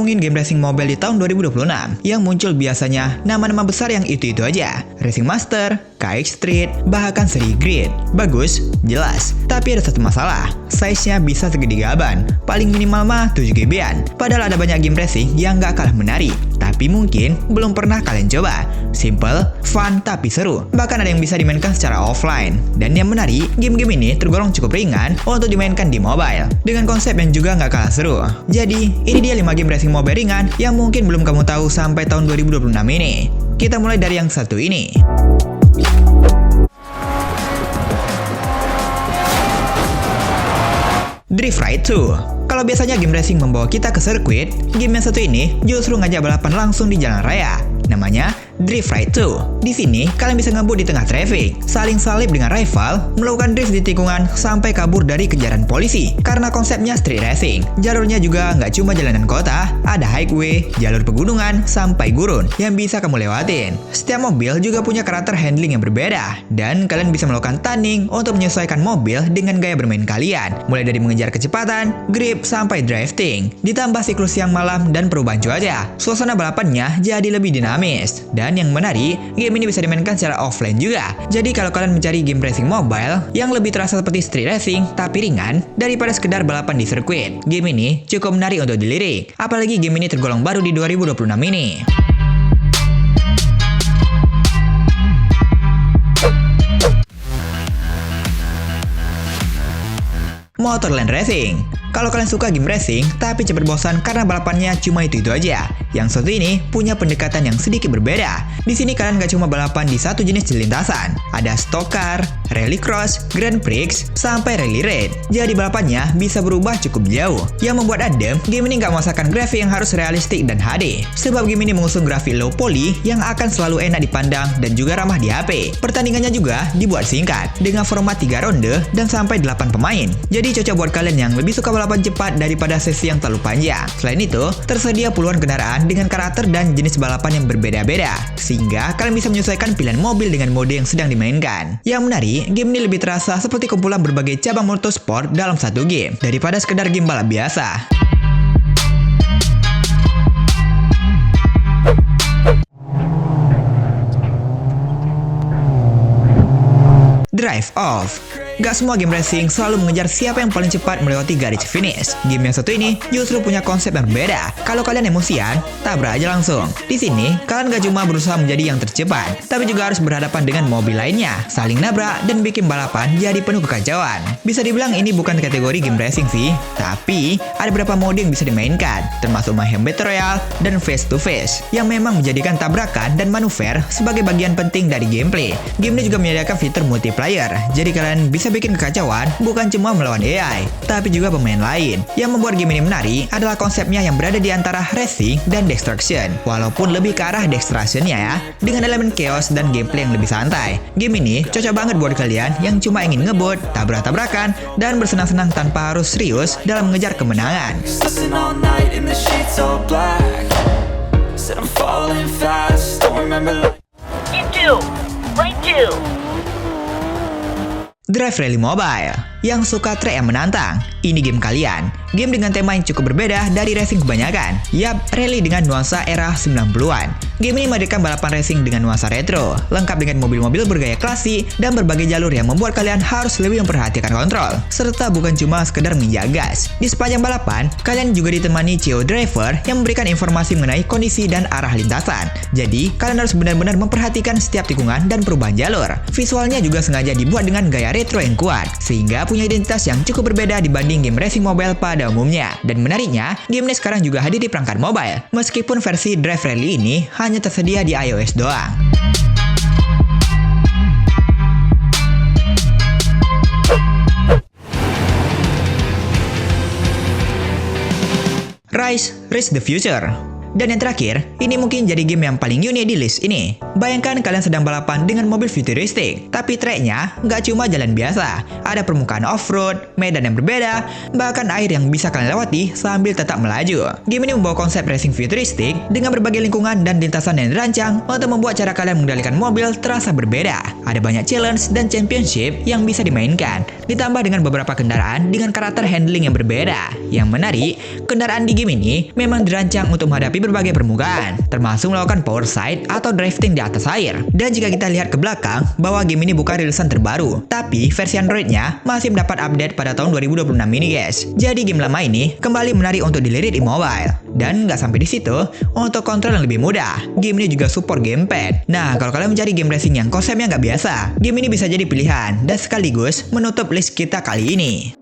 ngomongin game racing mobile di tahun 2026, yang muncul biasanya nama-nama besar yang itu-itu aja. Racing Master, KX Street, bahkan seri Grid. Bagus, jelas. Tapi ada satu masalah, size-nya bisa segede gaban. Paling minimal mah 7 GB-an. Padahal ada banyak game racing yang gak kalah menarik, tapi mungkin belum pernah kalian coba. Simple, fun, tapi seru. Bahkan ada yang bisa dimainkan secara offline. Dan yang menarik, game-game ini tergolong cukup ringan untuk dimainkan di mobile, dengan konsep yang juga nggak kalah seru. Jadi, ini dia 5 game racing mobile ringan yang mungkin belum kamu tahu sampai tahun 2026 ini. Kita mulai dari yang satu ini. Drift Ride 2. Kalau biasanya game racing membawa kita ke sirkuit, game yang satu ini justru ngajak balapan langsung di jalan raya. Namanya Drift Ride 2. Di sini, kalian bisa ngebut di tengah traffic, saling salip dengan rival, melakukan drift di tikungan, sampai kabur dari kejaran polisi. Karena konsepnya street racing, jalurnya juga nggak cuma jalanan kota, ada highway, jalur pegunungan, sampai gurun yang bisa kamu lewatin. Setiap mobil juga punya karakter handling yang berbeda, dan kalian bisa melakukan tuning untuk menyesuaikan mobil dengan gaya bermain kalian, mulai dari mengejar kecepatan, grip, sampai drifting. Ditambah siklus siang malam dan perubahan cuaca, suasana balapannya jadi lebih dinamis. Dan yang menarik, game ini bisa dimainkan secara offline juga. Jadi kalau kalian mencari game racing mobile yang lebih terasa seperti street racing tapi ringan daripada sekedar balapan di sirkuit, game ini cukup menarik untuk dilirik. Apalagi game ini tergolong baru di 2026 ini. Motorland Racing. Kalau kalian suka game racing, tapi cepat bosan karena balapannya cuma itu-itu aja, yang satu ini punya pendekatan yang sedikit berbeda. Di sini kalian gak cuma balapan di satu jenis lintasan, ada stock car, rallycross, grand prix, sampai rally raid. Jadi balapannya bisa berubah cukup jauh. Yang membuat adem, game ini gak memaksakan grafik yang harus realistik dan HD. Sebab game ini mengusung grafik low poly yang akan selalu enak dipandang dan juga ramah di HP. Pertandingannya juga dibuat singkat, dengan format 3 ronde dan sampai 8 pemain. Jadi cocok buat kalian yang lebih suka balapan cepat daripada sesi yang terlalu panjang. Selain itu, tersedia puluhan kendaraan dengan karakter dan jenis balapan yang berbeda-beda, sehingga kalian bisa menyesuaikan pilihan mobil dengan mode yang sedang dimainkan. Yang menarik, game ini lebih terasa seperti kumpulan berbagai cabang motorsport dalam satu game, daripada sekedar game balap biasa. Drive Off. Gak semua game racing selalu mengejar siapa yang paling cepat melewati garis finish. Game yang satu ini justru punya konsep yang berbeda. Kalau kalian emosian, tabrak aja langsung. Di sini, kalian gak cuma berusaha menjadi yang tercepat, tapi juga harus berhadapan dengan mobil lainnya, saling nabrak, dan bikin balapan jadi penuh kekacauan. Bisa dibilang ini bukan kategori game racing sih, tapi ada beberapa mode yang bisa dimainkan, termasuk Mayhem Battle Royale dan Face to Face, yang memang menjadikan tabrakan dan manuver sebagai bagian penting dari gameplay. Game ini juga menyediakan fitur multiplayer, jadi kalian bisa bikin kekacauan bukan cuma melawan AI, tapi juga pemain lain. Yang membuat game ini menarik adalah konsepnya yang berada di antara racing dan destruction, walaupun lebih ke arah destruction-nya ya, dengan elemen chaos dan gameplay yang lebih santai. Game ini cocok banget buat kalian yang cuma ingin ngebut, tabrak-tabrakan, dan bersenang-senang tanpa harus serius dalam mengejar kemenangan. Drive Rally Mobile. Yang suka track yang menantang, ini game kalian. Game dengan tema yang cukup berbeda dari racing kebanyakan. Yap, rally dengan nuansa era 90-an. Game ini menghadirkan balapan racing dengan nuansa retro, lengkap dengan mobil-mobil bergaya klasik dan berbagai jalur yang membuat kalian harus lebih memperhatikan kontrol, serta bukan cuma sekedar menginjak gas. Di sepanjang balapan, kalian juga ditemani CEO Driver yang memberikan informasi mengenai kondisi dan arah lintasan. Jadi, kalian harus benar-benar memperhatikan setiap tikungan dan perubahan jalur. Visualnya juga sengaja dibuat dengan gaya retro yang kuat, sehingga punya identitas yang cukup berbeda dibanding game racing mobile pada umumnya. Dan menariknya, game ini sekarang juga hadir di perangkat mobile, meskipun versi Drive Rally ini hanya tersedia di iOS doang. Rise the Future. Dan yang terakhir, ini mungkin jadi game yang paling unik di list ini. Bayangkan kalian sedang balapan dengan mobil futuristik, tapi treknya nggak cuma jalan biasa. Ada permukaan off-road, medan yang berbeda, bahkan air yang bisa kalian lewati sambil tetap melaju. Game ini membawa konsep racing futuristik dengan berbagai lingkungan dan lintasan yang dirancang untuk membuat cara kalian mengendalikan mobil terasa berbeda. Ada banyak challenge dan championship yang bisa dimainkan, ditambah dengan beberapa kendaraan dengan karakter handling yang berbeda. Yang menarik, kendaraan di game ini memang dirancang untuk menghadapi berbagai permukaan, termasuk melakukan power slide atau drifting di atas air. Dan jika kita lihat ke belakang, bahwa game ini bukan rilisan terbaru, tapi versi Android-nya masih mendapat update pada tahun 2026 ini guys. Jadi game lama ini kembali menarik untuk dilirik di mobile. Dan nggak sampai di situ, untuk kontrol yang lebih mudah, game ini juga support gamepad. Nah, kalau kalian mencari game racing yang konsepnya nggak biasa, game ini bisa jadi pilihan dan sekaligus menutup list kita kali ini.